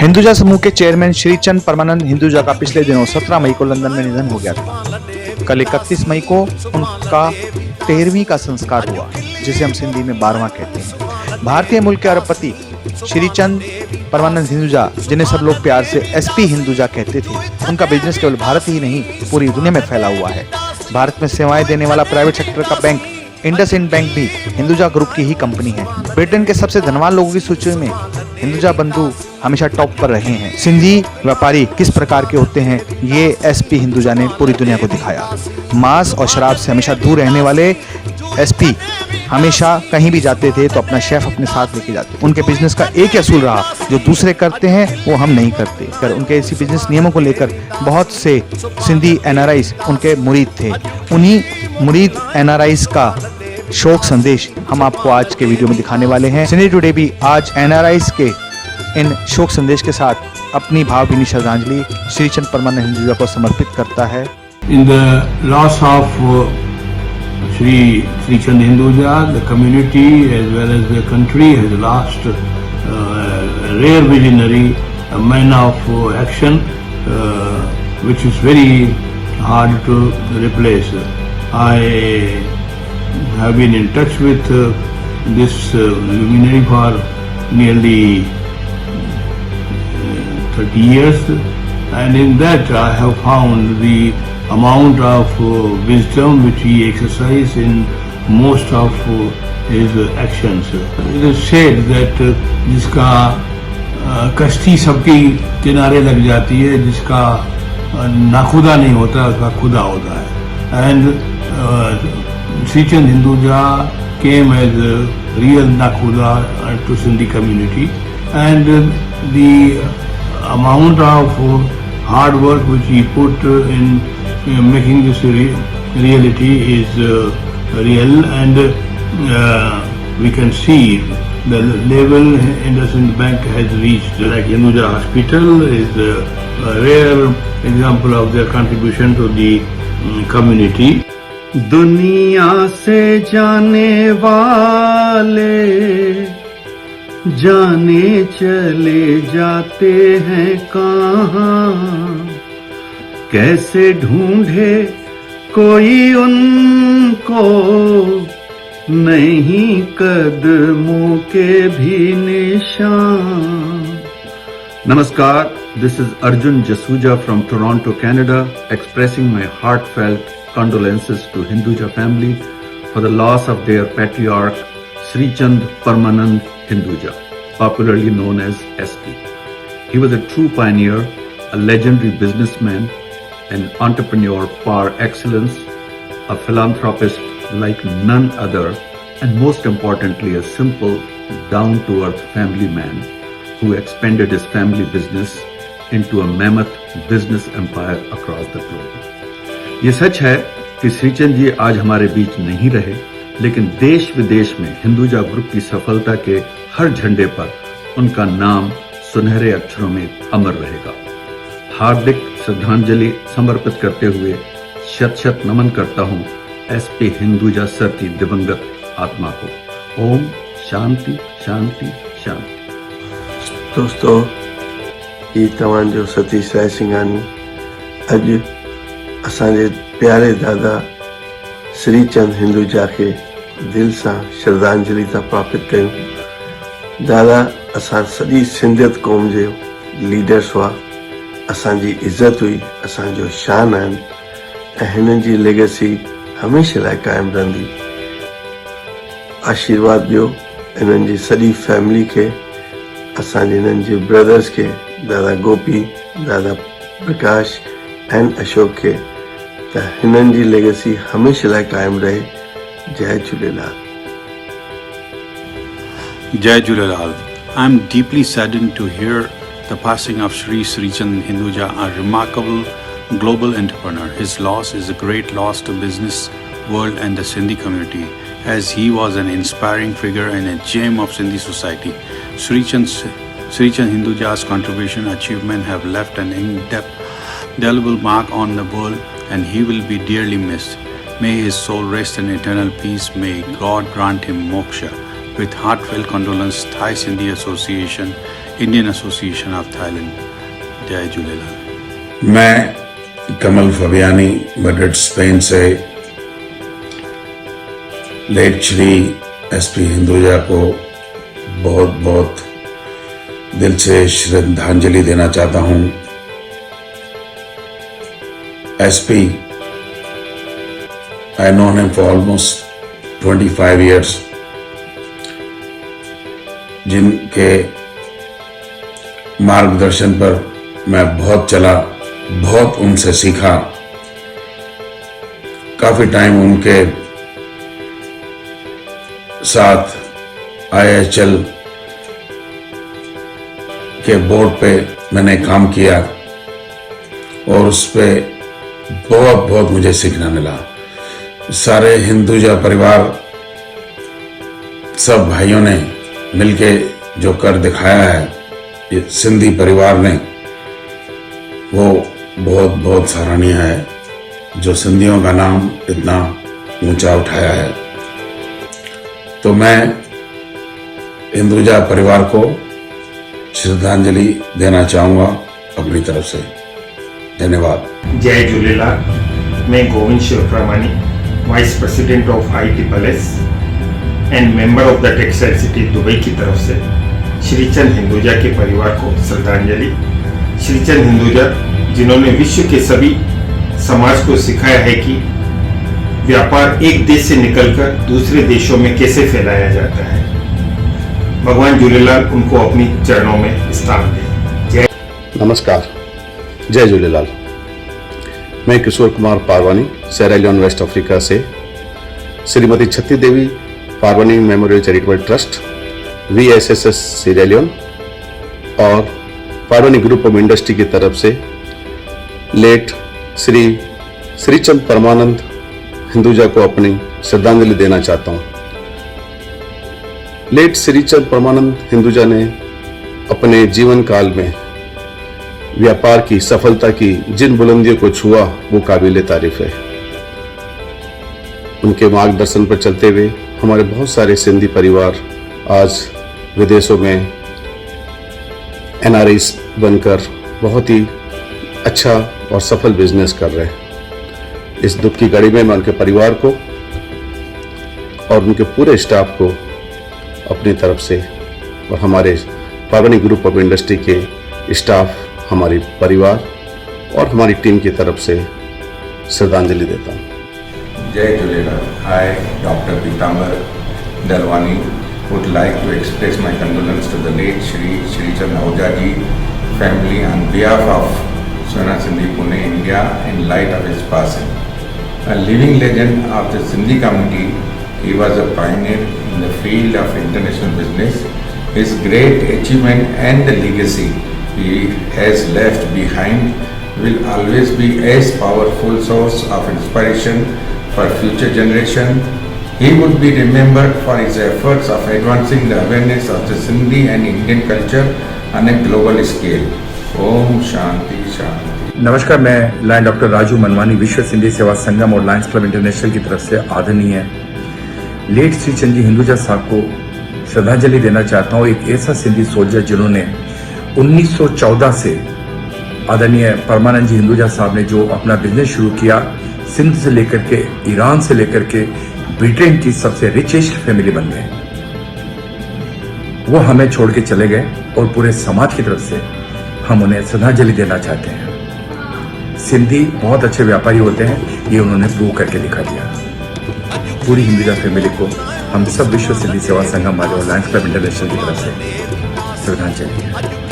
हिंदुजा समूह के चेयरमैन श्रीचंद परमानंद हिंदुजा का पिछले दिनों 17 मई को लंदन में निधन हो गया था। कल 31 मई को उनका 13वीं का संस्कार हुआ, जिसे हम सिंधी में 12वां कहते हैं। भारतीय मूल के अरबपति श्रीचंद परमानंद हिंदुजा, जिन्हें सब लोग प्यार से एसपी हिंदुजा कहते थे, उनका बिजनेस केवल भारत ही नहीं पूरी दुनिया में फैला हुआ है। भारत में सेवाएं देने वाला प्राइवेट सेक्टर का बैंक इंडसइंड बैंक भी हिंदुजा ग्रुप की ही कंपनी है। ब्रिटेन के सबसे धनवान लोगों की सूची में हिंदुजा बंधु हमेशा टॉप पर रहे हैं। सिंधी व्यापारी किस प्रकार के होते हैं, ये एसपी हिंदुजा ने पूरी दुनिया को दिखाया। मांस और शराब से हमेशा दूर रहने वाले एसपी हमेशा कहीं भी जाते थे तो अपना शेफ अपने साथ लेके जाते। उनके बिजनेस का एक ही असूल रहा, जो दूसरे करते हैं वो हम नहीं करते। कर उनके इसी बिजनेस नियमों को लेकर बहुत से सिंधी एनआरआईज उनके मुरीद थे। उन्हीं मुरीद एनआरआईज का शोक संदेश हम आपको आज के वीडियो में दिखाने वाले हैं। सिंधी टुडे भी आज एनआरआईज के इन शोक संदेश के साथ अपनी भावभीनी श्रद्धांजलि श्रीचंद परमानंद हिंदुजा को समर्पित करता है। In the loss of Sri Chand Hinduja, the community as well as the country has lost a rare visionary, a man of action, which is very hard to replace. I have been in touch with this luminary for nearly 30 years, and in that I have found the amount of wisdom which he exercised in most of his actions. It is said that जिसका कश्ती सबकी किनारे लग जाती है, जिसका नाखुदा नहीं होता उसका खुदा होता है। And Srichand Hinduja came as a real nakhuda to Sindhi community, and the amount of hard work which he put in making this reality is real, and we can see the level IndusInd Bank has reached. Like Hinduja Hospital is a rare example of their contribution to the community. दुनिया से जाने वाले जाने चले जाते हैं कहाँ, कैसे ढूंढे कोई उनको, नहीं कदमों के भी निशान। Namaskar, this is Arjun Jasuja from Toronto, Canada, expressing my heartfelt condolences to Hinduja family for the loss of their patriarch Srichand Parmanand Hinduja, popularly known as SP. He was a true pioneer, a legendary businessman, an entrepreneur par excellence, a philanthropist like none other, and most importantly, a simple, down-to-earth family man who expanded his family business into a mammoth business empire across the globe. ये सच है कि श्रीचंद जी आज हमारे बीच नहीं रहे, लेकिन देश विदेश में हिंदुजा ग्रुप की सफलता के हर झंडे पर उनका नाम सुनहरे अक्षरों में अमर रहेगा। हार्दिक श्रद्धांजलि समर्पित करते हुए शत शत नमन करता हूँ एसपी हिंदुजा सर की दिवंगत आत्मा को। ओम शांति शांति शांति। दोस्तों, ये तव्हांजो सतीश राय सिंघानी अॼु असांजे प्यारे दादा श्रीचंद हिंदुजा खे दिल सां श्रद्धांजलि था प्राप्त कयूं। दादा असां सॼी सिंधियत क़ौम जे लीडर्स हुआ, असांजी इज़त हुई, असांजो शान आहिनि, ऐं हिननि जी लेगेसी हमेशह लाइ क़ाइमु रहंदी। आशीर्वाद ॾियो हिननि जी सॼी फैमिली खे, असांजे हिननि जे ब्रदर्स खे, दादा गोपी, दादा प्रकाश एंड अशोक खे, त हिननि जी लेगेसी हमेशह लाइ क़ाइमु रहे। जय Jhulelal. Jai Jhulelal. I am deeply saddened to hear the passing of Srichand Hinduja, a remarkable global entrepreneur. His loss is a great loss to business world and the Sindhi community, as he was an inspiring figure and a gem of Sindhi society. Srichand Hinduja's contribution and achievement have left an indelible mark on the world, and he will be dearly missed. May his soul rest in eternal peace. May God grant him moksha. with heartfelt condolence Thai Sindhi Association, Indian Association of Thailand. Jai Jhulelal. मैं कमल फबियानी Madrid Spain से late Shri SP Hinduja को बहुत बहुत दिल से श्रद्धांजलि देना चाहता हूं। SP I known him for almost 25 years, जिनके मार्गदर्शन पर मैं बहुत चला, बहुत उनसे सीखा। काफी टाइम उनके साथ IHL के बोर्ड पे मैंने काम किया और उस पे बहुत बहुत मुझे सीखना मिला। सारे हिंदुजा परिवार, सब भाइयों ने मिलके जो कर दिखाया है ये सिंधी परिवार ने, वो बहुत बहुत सराहनीय है, जो सिंधियों का नाम इतना ऊंचा उठाया है। तो मैं हिंदुजा परिवार को श्रद्धांजलि देना चाहूंगा अपनी तरफ से। धन्यवाद। जय झूलेलाल। मैं Govind Shivpramani, vice president of ITSS and member of the textile city Dubai की तरफ से श्रीचंद हिंदुजा के परिवार को श्रद्धांजलि। श्रीचंद हिंदुजा जिन्होंने विश्व के सभी समाज को सिखाया है कि व्यापार एक देश से निकलकर दूसरे देशों में कैसे फैलाया जाता है। भगवान झूलेलाल उनको अपनी चरणों में स्थान दें। जय। नमस्कार, जय झूलेलाल। मैं Kishore Kumar Parwani, Sierra Leone West Africa से Shrimati Chhatti Devi Parwani memorial charitable trust VSSS Sierra Leone और पारवानी ग्रुप ऑफ इंडस्ट्री की तरफ से लेट श्री श्रीचंद परमानंद हिंदुजा को अपनी श्रद्धांजलि देना चाहता हूं। लेट श्रीचंद परमानंद हिंदुजा ने अपने जीवन काल में व्यापार की सफलता की जिन बुलंदियों को छुआ वो काबिल तारीफ है। उनके मार्गदर्शन पर चलते हुए हमारे बहुत सारे सिंधी परिवार आज विदेशों में NRIs बनकर बहुत ही अच्छा और सफल बिजनेस कर रहे हैं। इस दुख की घड़ी में मैं उनके परिवार को और उनके पूरे स्टाफ को अपनी तरफ से और हमारे पारवानी ग्रुप ऑफ इंडस्ट्री के स्टाफ, हमारी परिवार और हमारी टीम की तरफ से श्रद्धांजलि देता हूँ। जय Jhulelal. I, Dr. Pitambar Dalwani, would like to express my condolence to the late Shri Chand Ahuja ji family on behalf of Swana Sindhi Pune, India, in light of his passing. A living legend of the Sindhi community, he was a pioneer in the field of international business. His great achievement and the legacy he has left behind will always be as powerful source of inspiration for future generation. He would be remembered for his efforts of advancing the awareness of the Sindhi and Indian culture on a global scale. Om Shanti Shanti। नमस्कार, मैं lion doctor Raju Manwani, विश्व सिंधी सेवा संगम और Lions club international की तरफ से आदरणीय late Shrichand जी हिंदुजा साहब को श्रद्धांजलि देना चाहता हूँ। एक ऐसा सिंधी सोल्जर जिन्होंने 1914 से आदरणीय परमानंद जी हिंदुजा साहब ने जो अपना बिजनेस शुरू किया, सिंध से लेकर के ईरान से लेकर के ब्रिटेन की सबसे रिचेस्ट फैमिली बन गए। वो हमें छोड़ के चले गए और पूरे समाज की तरफ से हम उन्हें श्रद्धांजलि देना चाहते हैं। सिंधी बहुत अच्छे व्यापारी होते हैं, ये उन्होंने प्रूव करके दिखा दिया। पूरी हिंदुजा फैमिली को हम सब विश्व सिंधी सेवा संगम वाले और लायंस क्लब इंटरनेशनल की तरफ से श्रद्धांजलि।